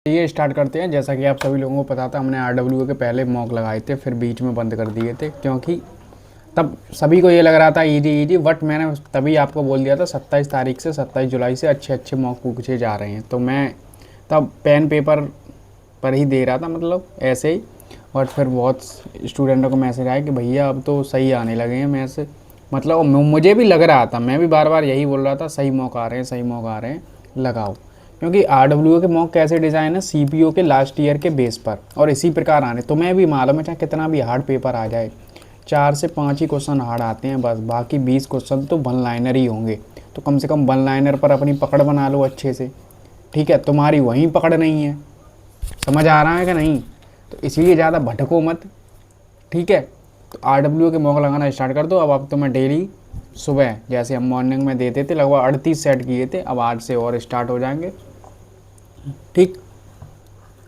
ये स्टार्ट करते हैं। जैसा कि आप सभी लोगों को पता था, हमने आरडब्ल्यू के पहले मॉक लगाए थे, फिर बीच में बंद कर दिए थे क्योंकि तब सभी को ये लग रहा था इजी इजी। बट मैंने तभी आपको बोल दिया था 27 तारीख से 27 जुलाई से अच्छे अच्छे मॉक पूछे जा रहे हैं। तो मैं तब पेन पेपर पर ही दे रहा था, मतलब ऐसे ही। बट फिर बहुत स्टूडेंटों को मैसेज आया कि भैया अब तो सही आने लगे हैं मैसेज। मतलब मुझे भी लग रहा था, मैं भी बार बार यही बोल रहा था सही मौका आ रहे हैं, सही मौका आ रहे हैं, लगाओ। क्योंकि आरडब्ल्यू के मॉक कैसे डिज़ाइन है, सीपीओ के लास्ट ईयर के बेस पर और इसी प्रकार आने। तो मैं भी मालूम है चाहे कितना भी हार्ड पेपर आ जाए, 4 से 5 ही क्वेश्चन हार्ड आते हैं बस, बाकी 20 क्वेश्चन तो वन लाइनर ही होंगे। तो कम से कम वन लाइनर पर अपनी पकड़ बना लो अच्छे से। ठीक है, तुम्हारी वहीं पकड़ नहीं है, समझ आ रहा है कि नहीं? तो इसीलिए ज़्यादा भटको मत। ठीक है, तो आरडब्ल्यू के मॉक लगाना स्टार्ट कर दो। अब तो मैं डेली सुबह, जैसे हम मॉर्निंग में देते थे, लगभग 38 सेट किए थे, अब आज से और स्टार्ट हो जाएंगे। ठीक,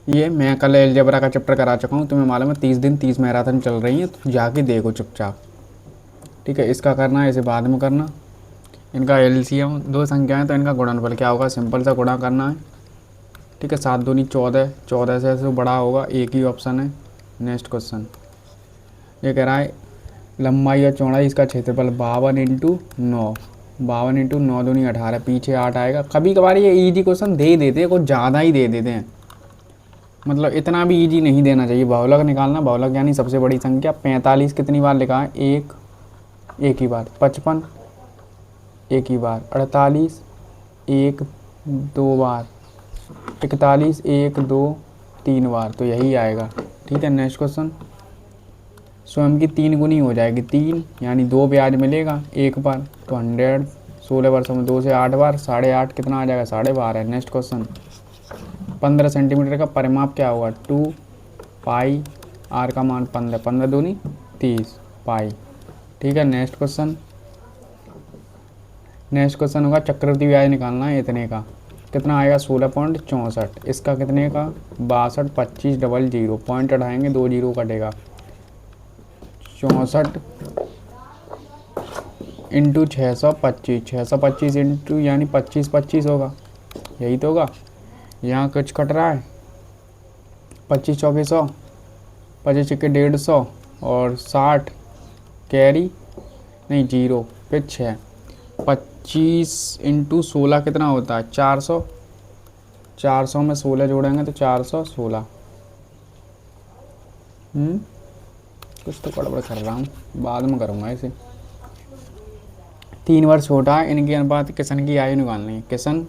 ये मैं कल एलजेब्रा का चैप्टर करा चुका हूँ, तुम्हें मालूम है 30 दिन 30 मैराथन चल रही है, तो जाके देखो चुपचाप। ठीक है, इसका करना है, इसे बाद में करना। इनका एलसीएम दो संख्याएं, तो इनका गुणनफल क्या होगा, सिंपल सा गुणा करना है। ठीक है, 7 दूनी 14, 14 से ऐसे बड़ा होगा, एक ही ऑप्शन है। नेक्स्ट क्वेश्चन ये कह रहा है लंबाई और चौड़ाई इसका क्षेत्रफल 52 इंटू 9, 52 इंटू 9 दूनी 18, पीछे 8 आएगा। कभी कभार ये इजी क्वेश्चन दे देते हैं, कुछ ज़्यादा ही दे देते हैं, मतलब इतना भी इजी नहीं देना चाहिए। बहुलक निकालना, बहुलक यानी सबसे बड़ी संख्या। 45 कितनी बार लिखा है, एक ही बार। 55 एक ही बार। 48 एक दो बार। 41 एक दो तीन बार, तो यही आएगा। ठीक है, नेक्स्ट क्वेश्चन स्वयं की 3 गुनी हो जाएगी, 3 यानी 2 ब्याज मिलेगा एक बार, तो 100 16 वर्षों में 2 से 8 बार, 8.5 कितना आ जाएगा, 12.5 है। नेक्स्ट क्वेश्चन 15 सेंटीमीटर का परिमाप क्या होगा, 2 पाई, आर का मान 15, 15 दूनी 30 पाई। ठीक है, नेक्स्ट क्वेश्चन होगा चक्रवृद्धि ब्याज निकालना है इतने का, कितना आएगा, 16.64। इसका कितने का, 62 25 डबल जीरो, पॉइंट हटाएंगे 2 जीरो कटेगा, 64 इंटू 625, 625 इंटू यानी 25 25 होगा, यही तो होगा। यहाँ कुछ कट रहा है, 25 चौके 100, 25 चौके 150 और 60 कैरी नहीं जीरो, फिर 6, 25 इंटू 16 कितना होता है, 400, 400 में 16 जोड़ेंगे तो 416। कुछ तो गड़बड़ कर रहा हूँ, बाद में करूँगा इसे। 3 वर्ष छोटा है, इनकी अनुपात किशन की आयु निकालनी है। किशन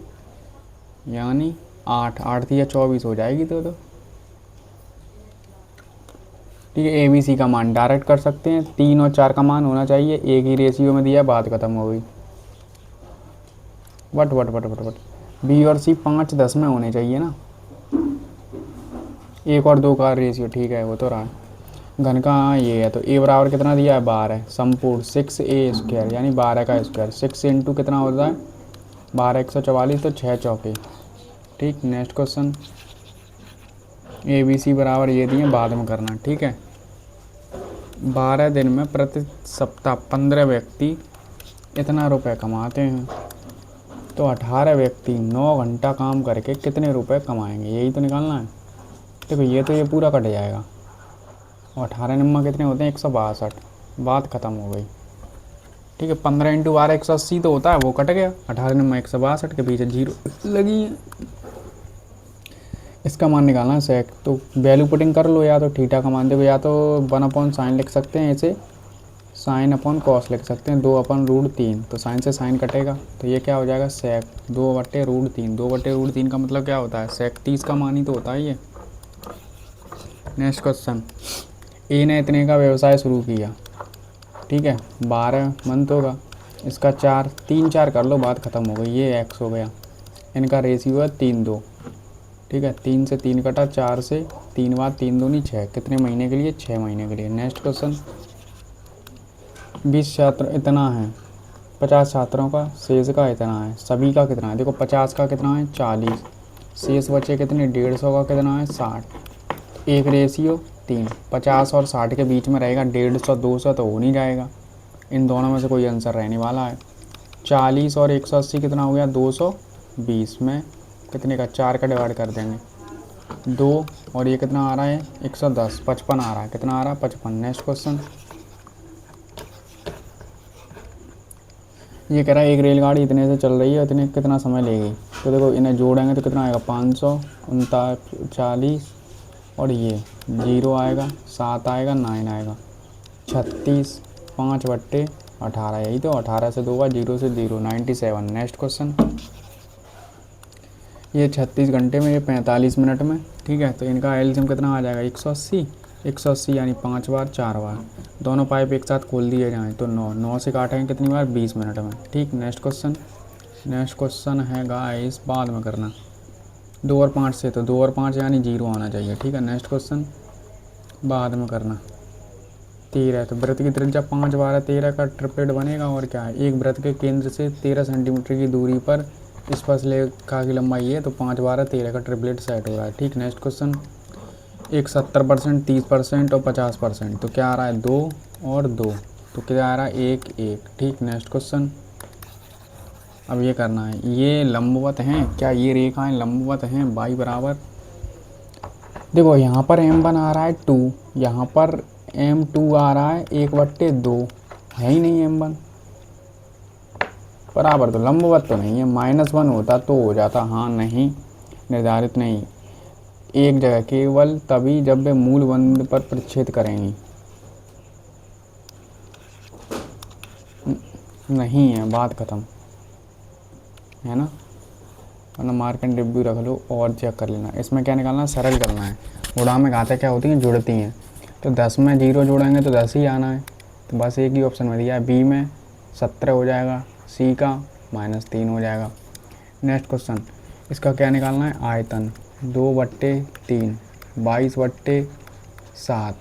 यानी 8, 8 या 24 हो जाएगी तो ठीक है। ABC का मान डायरेक्ट कर सकते हैं, 3 और 4 का मान होना चाहिए, एक ही रेशियो में दिया, बात खत्म हो गई। What what what what what B और C 5 10 में होने चाहिए ना, 1 और 2 का रेशियो, ठीक है वो तो रहा है। घन का ये है, तो A बराबर कितना दिया है, 12, संपूर्ण 6A² यानी 12 का स्क्वायर, 6 इंटू कितना होता है 12 144, तो 6 चौके। ठीक, नेक्स्ट क्वेश्चन ABC बराबर ये दिए, बाद में करना। ठीक है, 12 दिन में प्रति सप्ताह 15 व्यक्ति इतना रुपए कमाते हैं, तो 18 व्यक्ति 9 घंटा काम करके कितने रुपए कमाएंगे, यही तो निकालना है। देखो ये पूरा कट जाएगा, और 18 नंबर कितने होते हैं, 162, बात खत्म हो गई। ठीक है, 15 इंटू 12 180 तो होता है, वो कट गया, 18 नंबर 162 के पीछे जीरो लगी है। इसका मान निकालना है सेक, तो वैल्यू पुटिंग कर लो, या तो थीटा का मान देखो, या तो 1/sin लिख सकते हैं, इसे sin/cos लिख सकते हैं, 2/√3, तो साइन से साइन कटेगा, तो ये क्या हो जाएगा, सेक 2/√3। 2/√3 का मतलब क्या होता है, सेक 30 का मान ही तो होता है ये। नेक्स्ट क्वेश्चन ए ने इतने का व्यवसाय शुरू किया, ठीक है, 12 मंथ होगा, इसका 3 4 कर लो, बात खत्म हो गई, ये x हो गया। इनका रेशियो है 3 2। ठीक है, 3 से 3 कटा, 4 से 3 बार 3 दूनी 6, कितने महीने के लिए, 6 महीने के लिए। नेक्स्ट क्वेश्चन 20 छात्र इतना है, 50 छात्रों का शेष का इतना है, सभी का कितना है, देखो 50 का कितना है 40, शेष बचे कितने, 150 का कितना है 60, एक रेशियो 3, 50 और 60 के बीच में रहेगा, 150 200 तो हो नहीं जाएगा, इन दोनों में से कोई आंसर रहने वाला है। 40 और 180 कितना हो गया, 220 में कितने का, 4 का डिवाइड कर देंगे, 2 और ये कितना आ रहा है 110, 55 आ रहा है, कितना आ रहा है 55। नेक्स्ट क्वेश्चन, ये कह रहा है एक रेलगाड़ी इतने से चल रही है, इतने कितना समय लेगी। तो देखो इन्हें जोड़ेंगे तो कितना आएगा 539 और ये 0 आएगा, 7 आएगा, 9 आएगा, 36, 5/18, यही तो 18 से 2 बार 0 से 0, 97। नेक्स्ट क्वेश्चन, ये 36 घंटे में, ये 45 मिनट में, ठीक है। तो इनका एलसीएम कितना आ जाएगा 180, 180 यानी 5 बार 4 बार, दोनों पाइप एक साथ खोल दिए जाएँ तो 9, 9 से काटेंगे कितनी बार 20 मिनट में, ठीक। नेक्स्ट क्वेश्चन, नेक्स्ट क्वेश्चन है गाइस बाद में करना, 2 और 5 से, तो 2 और 5 यानी 0 आना चाहिए, ठीक है। नेक्स्ट क्वेश्चन बाद में करना, 13 तो वृत्त की त्रिज्या 5 12 13 का ट्रिपलेट बनेगा। और क्या है, एक वृत्त के केंद्र से 13 सेंटीमीटर की दूरी पर स्पर्शरेखा की लंबाई है, तो 5 12 13 का ट्रिपलेट सेट हो रहा है, ठीक। नेक्स्ट क्वेश्चन, एक 70%, 30% और 50%, तो क्या आ रहा है 2 और 2, तो क्या आ रहा है 1 1, ठीक। नेक्स्ट क्वेश्चन, अब ये करना है, ये लंबवत हैं क्या, ये रेखाएं लंबवत हैं y बराबर, देखो यहाँ पर m1 आ रहा है 2, यहाँ पर m2 आ रहा है 1/2, है ही नहीं m1 बराबर, तो लंबवत तो नहीं है। -1 होता तो हो जाता, हाँ नहीं, निर्धारित नहीं, एक जगह केवल तभी जब वे मूल बिंदु पर प्रतिच्छेद करेंगी, नहीं है, बात खत्म है ना, वरना मार्क एंड रिव्यू रख लो और चेक कर लेना। इसमें क्या निकालना है, सरल करना है। गुणा में घातें क्या होती हैं, जुड़ती हैं, तो 10 में 0 जोड़ेंगे तो 10 ही आना है, तो बस एक ही ऑप्शन में दिया है, बी में 17 हो जाएगा, सी का -3 हो जाएगा। नेक्स्ट क्वेश्चन, इसका क्या निकालना है, आयतन 2/3, 22/7,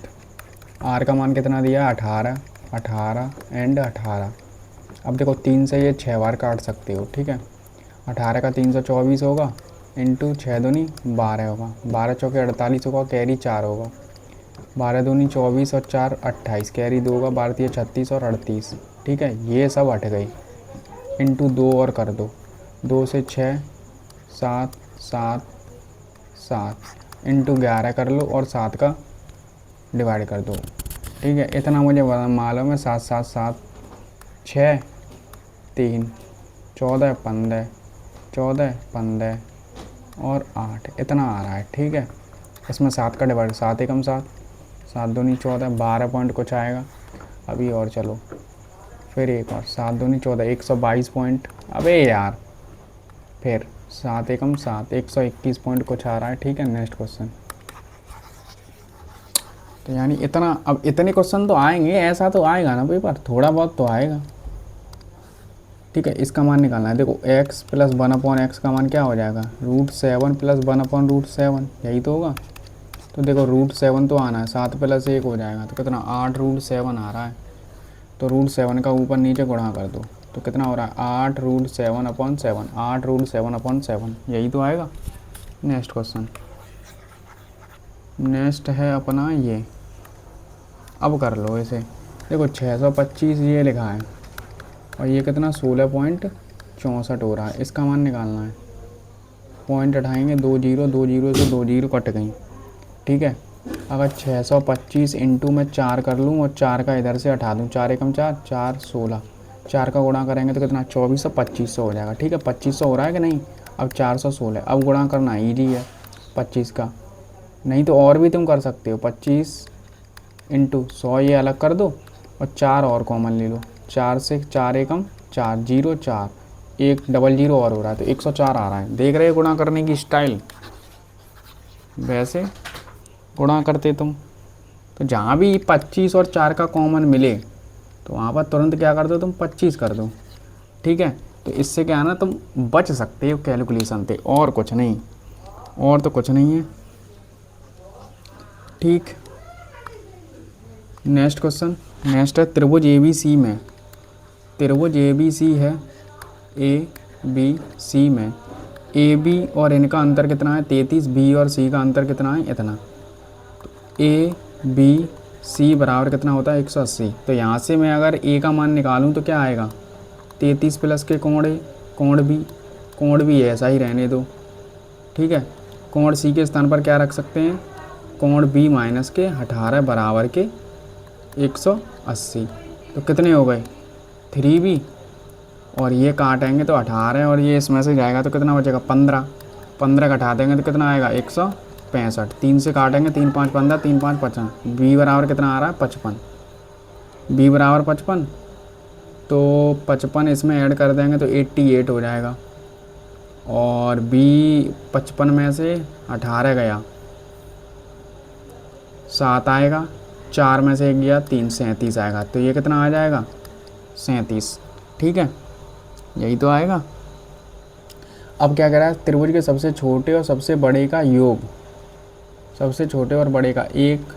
आर का मान कितना दिया है 18, 18 एंड 18। अब देखो 3 से ये 6 बार काट सकते हो, ठीक है। 18 का 324 होगा, इंटू 6 दूनी 12 होगा, 12 चौके 48 होगा, कैरी 4 होगा, 12 दूनी 24 और 4 28, कैरी 2 होगा, 12 3 36 और 38, ठीक है। ये सब हट गई, इंटू 2 और कर दो, 2 से 6 7 7 7, इंटू 11 कर लो और 7 का डिवाइड कर दो, ठीक है। इतना मुझे मालूम है, 7 7 7 6 3 14 15 14 15 और 8, इतना आ रहा है, ठीक है। इसमें 7 का डिवाइड, 7 एकम 7, 7 दूनी 14, 12 पॉइंट कुछ आएगा। अभी और चलो, फिर एक और 7 दूनी 14, 122 पॉइंट, अबे यार, फिर 7 एकम 7, 121 पॉइंट कुछ आ रहा है, ठीक है। नेक्स्ट क्वेश्चन, तो यानी इतना, अब इतने क्वेश्चन तो आएंगे, ऐसा तो आएगा ना पेपर, थोड़ा बहुत तो आएगा, ठीक है। इसका मान निकालना है, देखो x + 1/x का मान क्या हो जाएगा, √7 + 1/√7, यही तो होगा। तो देखो √7 तो आना है, 7 + 1 हो जाएगा, तो कितना 8 √7 आ रहा है, तो √7 का ऊपर नीचे गुणा कर दो, तो कितना हो रहा है 8 √7/7, 8 √7/7, यही तो आएगा। नेक्स्ट क्वेश्चन, नेक्स्ट है अपना ये, अब कर लो इसे, देखो 625 ये लिखा है और ये कितना 16.64 हो रहा है, इसका मान निकालना है। पॉइंट उठाएंगे, 2 0, 2 0 से 2 0 कट गई, ठीक है। अगर 625 इंटू में 4 कर लूँ और 4 का इधर से हटा दूँ, 4 एकम 4, 4 16, 4 का गुणा करेंगे तो कितना 2400 2500 हो जाएगा, ठीक है। 2500 हो रहा है कि नहीं, अब 416, अब गुणा करना ईजी है 25 का, नहीं तो और भी तुम कर सकते हो, 25 इंटू 100 ये अलग कर दो और 4 और कॉमन ले लो, 4 से 4 एकम 4, 0 4, 1 डबल 0 और हो रहा है, तो 104 आ रहा है। देख रहे हो गुणा करने की स्टाइल, वैसे गुणा करते तुम, तो जहाँ भी 25 और 4 का कॉमन मिले तो वहाँ पर तुरंत क्या कर दो तुम, 25 कर दो, ठीक है। तो इससे क्या है ना, तुम बच सकते हो कैलकुलेशन से, और कुछ नहीं, और तो कुछ नहीं है, ठीक। नेक्स्ट क्वेश्चन, नेक्स्ट है त्रिभुज ABC में, त्रिभुज ABC है ABC में, AB और इनका अंतर कितना है 33, B और C का अंतर कितना है इतना, तो ABC बराबर कितना होता है 180। तो यहाँ से मैं अगर A का मान निकालूँ तो क्या आएगा, 33 प्लस के कोण A, कोण B है ऐसा ही रहने दो, ठीक है। कोण सी के स्थान पर क्या रख सकते हैं, कोण बी माइनस के 18 बराबर के 180। तो कितने हो गए 3b, और ये काटेंगे तो 18 और ये इसमें से जाएगा तो कितना बचेगा 15, 15 घटा देंगे तो कितना आएगा 165। 3 से काटेंगे 3 5 15, 3 5 55, बी बराबर कितना आ रहा है 55, बी बराबर 55, तो 55 इसमें ऐड कर देंगे तो 88 हो जाएगा। और बी 55 में से 18 गया 7 आएगा, 4 में से 1 गया 3, 37 आएगा। तो ये कितना आ जाएगा 37। ठीक है, यही तो आएगा। अब क्या कह रहा है, त्रिभुज के सबसे छोटे और सबसे बड़े का योग, सबसे छोटे और बड़े का 1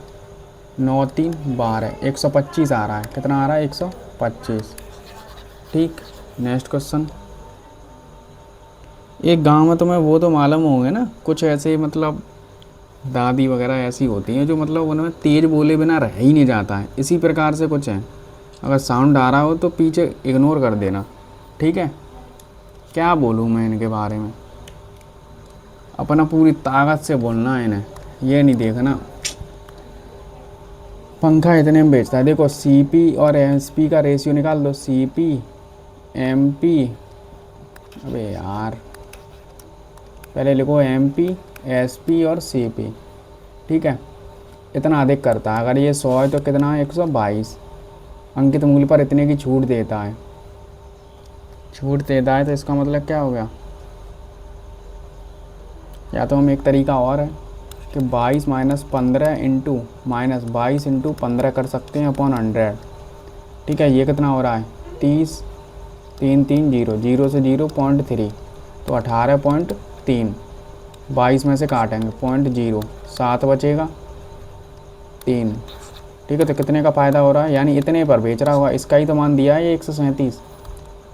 9 3 12 125 आ रहा है। कितना आ रहा है 125। ठीक, नेक्स्ट क्वेश्चन। एक गांव में तुम्हें वो तो मालूम होंगे ना, कुछ ऐसे मतलब दादी वगैरह ऐसी होती हैं जो मतलब उनमें तेज़ बोले बिना रह ही नहीं जाता है। इसी प्रकार से कुछ है, अगर साउंड आ रहा हो तो पीछे इग्नोर कर देना। ठीक है, क्या बोलूँ मैं इनके बारे में, अपना पूरी ताकत से बोलना है इन्हें, ये नहीं देखना। पंखा इतने में बेचता है, देखो CP और SP का रेशियो निकाल दो, CP MP, अबे यार पहले लिखो MP SP और CP। ठीक है, इतना अधिक करता है। अगर ये 100 है तो कितना है 122। अंकित मूल्य पर इतने की छूट देता है, छूट देता है तो इसका मतलब क्या हो गया, या तो हम एक तरीका और है कि 22 माइनस 15 इंटू माइनस 22 इंटू 15 कर सकते हैं अपॉन 100। ठीक है, ये कितना हो रहा है 30, 3 3 0, 0 से 0.3, तो 18.3, 22 में से काटेंगे 0.0, 7 बचेगा 3। ठीक है, तो कितने का फ़ायदा हो रहा है, यानी इतने पर बेच रहा होगा। इसका ही तो मान दिया है ये 137,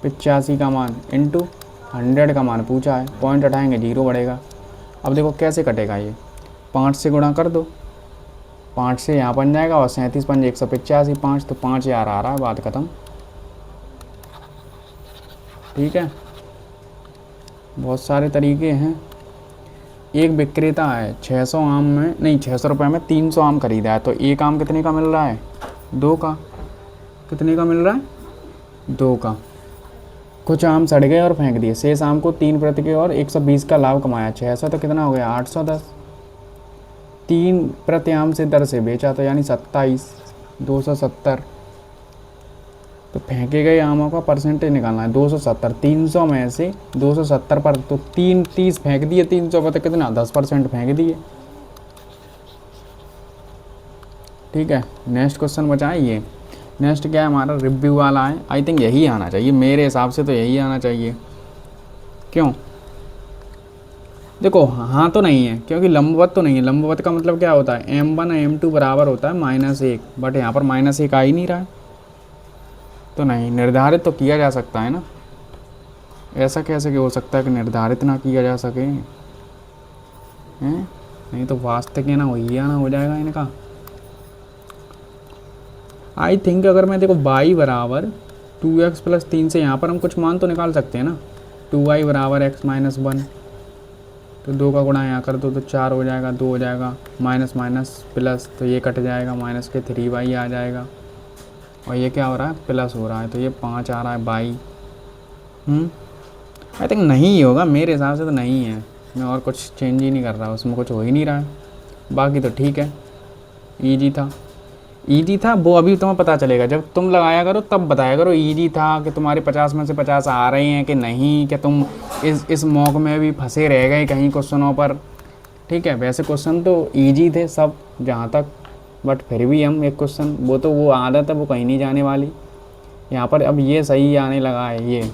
85 का मान इंटू 100 का मान पूछा है, पॉइंट हटाएंगे 0 बढ़ेगा। अब देखो कैसे कटेगा, ये 5 से गुणा कर दो, 5 से यहाँ बन जाएगा और 37 पंजे 185, 5 तो 5000 आ रहा है, बात ख़त्म। ठीक है, बहुत सारे तरीके हैं। एक विक्रेता है 600 आम में, नहीं 600 रुपये में 300 आम खरीदा है, तो एक आम कितने का मिल रहा है 2 का। कितने का मिल रहा है 2 का। कुछ आम सड़ गए और फेंक दिए, शेष आम को 3 प्रति के और 120 का लाभ कमाया। 600 तो कितना हो गया 810, 3 प्रति आम से दर से बेचा तो यानी 27, 270। तो फेंके गए आमों का परसेंटेज निकालना है 270, 300 में से 270 पर तो 30 फेंक दिए, 300 पर तो कितना 10% फेंक दिए। ठीक है, नेक्स्ट क्वेश्चन बचा है ये। नेक्स्ट क्या है हमारा, रिव्यू वाला है। आई थिंक यही आना चाहिए, मेरे हिसाब से तो यही आना चाहिए। क्यों, देखो हाँ तो नहीं है, क्योंकि लंबवत तो नहीं है। लंबवत का मतलब क्या होता है, M1 M2 बराबर होता है -1, बट यहाँ पर -1 आ ही नहीं रहा है, तो नहीं। निर्धारित तो किया जा सकता है ना, ऐसा कैसे हो सकता है कि निर्धारित ना किया जा सके हैं? नहीं तो वास्तविक ना हो ही आना हो जाएगा इनका। आई थिंक अगर मैं देखो y बराबर 2x + 3 से यहाँ पर हम कुछ मान तो निकाल सकते हैं ना। 2y बराबर x - 1, तो 2 का गुणा यहाँ कर दो तो 4 हो जाएगा, 2 हो जाएगा, माइनस माइनस प्लस, तो ये कट जाएगा, माइनस के 3y आ जाएगा, और ये क्या हो रहा है प्लस हो रहा है, तो ये 5 आ रहा है बाई। आई थिंक नहीं होगा, मेरे हिसाब से तो नहीं है। मैं और कुछ चेंज ही नहीं कर रहा, उसमें कुछ हो ही नहीं रहा है। बाकी तो ठीक है, ईजी था। ईजी था वो अभी तुम्हें पता चलेगा जब तुम लगाया करो, तब बताया करो ईजी था कि तुम्हारे 50 में से 50 आ रहे हैं कि नहीं, कि तुम इस मौक में भी फंसे रह गए कहीं क्वेश्चनों पर। ठीक है, वैसे क्वेश्चन तो ईजी थे सब जहाँ तक, बट फिर भी हम एक क्वेश्चन, वो आदत है, वो कहीं नहीं जाने वाली। यहाँ पर अब ये सही आने लगा है, ये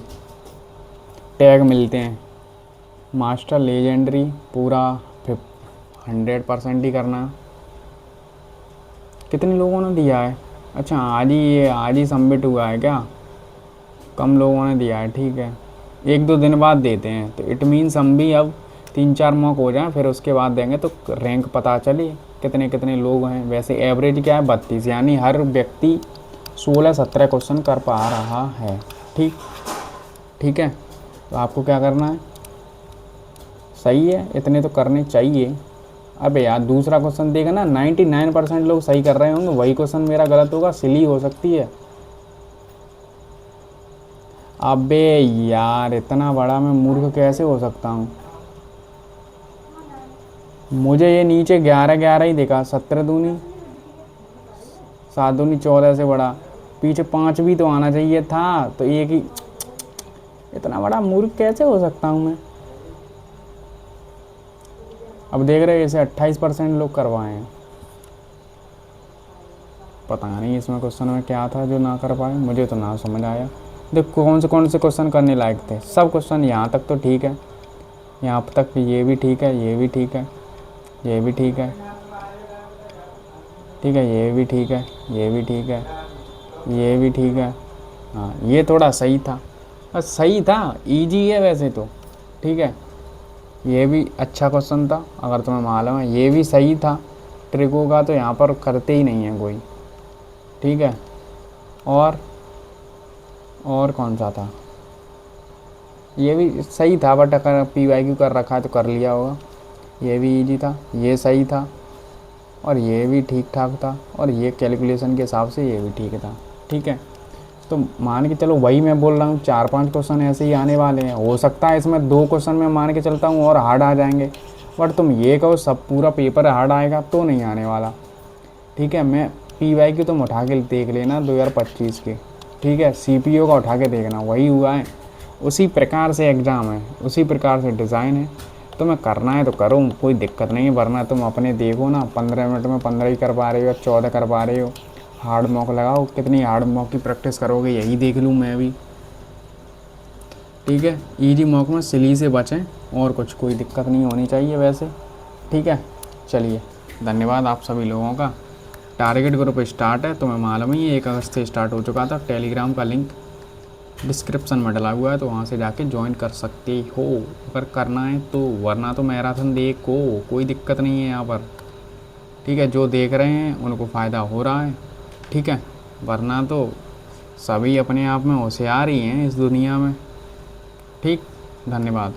टैग मिलते हैं मास्टर लेजेंडरी, पूरा 100% ही करना। कितने लोगों ने दिया है, अच्छा आज ही सबमिट हुआ है क्या, कम लोगों ने दिया है। ठीक है, 1-2 दिन बाद देते हैं, तो इट मीन्स हम भी अब 3-4 मॉक हो जाएं, फिर उसके बाद देंगे तो रैंक पता चले कितने लोग हैं। वैसे एवरेज क्या है 32, यानी हर व्यक्ति 16-17 क्वेश्चन कर पा रहा है। ठीक है, तो आपको क्या करना है, सही है, इतने तो करने चाहिए। अबे यार दूसरा क्वेश्चन देगा ना, 99% लोग सही कर रहे होंगे, वही क्वेश्चन मेरा गलत होगा, सिली हो सकती है। अबे यार इतना बड़ा मैं मूर्ख कैसे हो सकता हूँ। मुझे ये नीचे 11 11 ही देखा, 17 दूनी 7 दूनी 14 से बड़ा, पीछे 5 भी तो आना चाहिए था, तो एक ही। इतना बड़ा मूर्ख कैसे हो सकता हूँ मैं। अब देख रहे हैं इसे 28% लोग करवाए हैं। पता नहीं इसमें क्वेश्चन में क्या था जो ना कर पाए, मुझे तो ना समझ आया। देख कौन से क्वेश्चन करने लायक थे, सब क्वेश्चन यहाँ तक तो ठीक है, यहाँ तक ये भी ठीक है, ये भी ठीक है, ये भी ठीक है, ठीक है, ये भी ठीक है, ये भी ठीक है, ये भी ठीक है। हाँ ये थोड़ा सही था, बस सही था, इजी है वैसे तो। ठीक है, ये भी अच्छा क्वेश्चन था, अगर तुम्हें मालूम है ये भी सही था। ट्रिको का तो यहाँ पर करते ही नहीं है कोई। ठीक है, और कौन सा था, ये भी सही था, बट अगर PYQ कर रखा है तो कर लिया होगा। ये भी इजी था, ये सही था, और ये भी ठीक ठाक था, और ये कैलकुलेशन के हिसाब से ये भी ठीक था। ठीक है, तो मान के चलो वही मैं बोल रहा हूँ, 4 5 क्वेश्चन ऐसे ही आने वाले हैं। हो सकता है इसमें 2 क्वेश्चन में मान के चलता हूँ और हार्ड आ जाएंगे, बट तुम ये कहो सब पूरा पेपर हार्ड आएगा तो नहीं आने वाला। ठीक है, मैं PYQ तुम उठा के देख लेना 2025 के। ठीक है, CPO का उठा के देखना, वही हुआ है, उसी प्रकार से एग्ज़ाम है, उसी प्रकार से डिज़ाइन है। तुम्हें करना है तो करो, कोई दिक्कत नहीं है, वरना तुम अपने देखो ना, 15 मिनट में 15 ही कर पा रहे हो, 14 कर पा रहे हो। हार्ड मॉक लगाओ, कितनी हार्ड मॉक की प्रैक्टिस करोगे यही देख लूँ मैं भी। ठीक है, इजी मॉक में सिली से बचें, और कुछ कोई दिक्कत नहीं होनी चाहिए वैसे। ठीक है, चलिए धन्यवाद आप सभी लोगों का। टारगेट ग्रुप स्टार्ट है, तुम्हें मालूम ही है 1 अगस्त से स्टार्ट हो चुका था। टेलीग्राम का लिंक डिस्क्रिप्शन में डला हुआ है, तो वहाँ से जाके ज्वाइन कर सकते हो अगर करना है तो, वरना तो मैराथन देखो, कोई दिक्कत नहीं है यहाँ पर। ठीक है, जो देख रहे हैं उनको फ़ायदा हो रहा है। ठीक है, वरना तो सभी अपने आप में होशियार ही हैं इस दुनिया में। ठीक, धन्यवाद।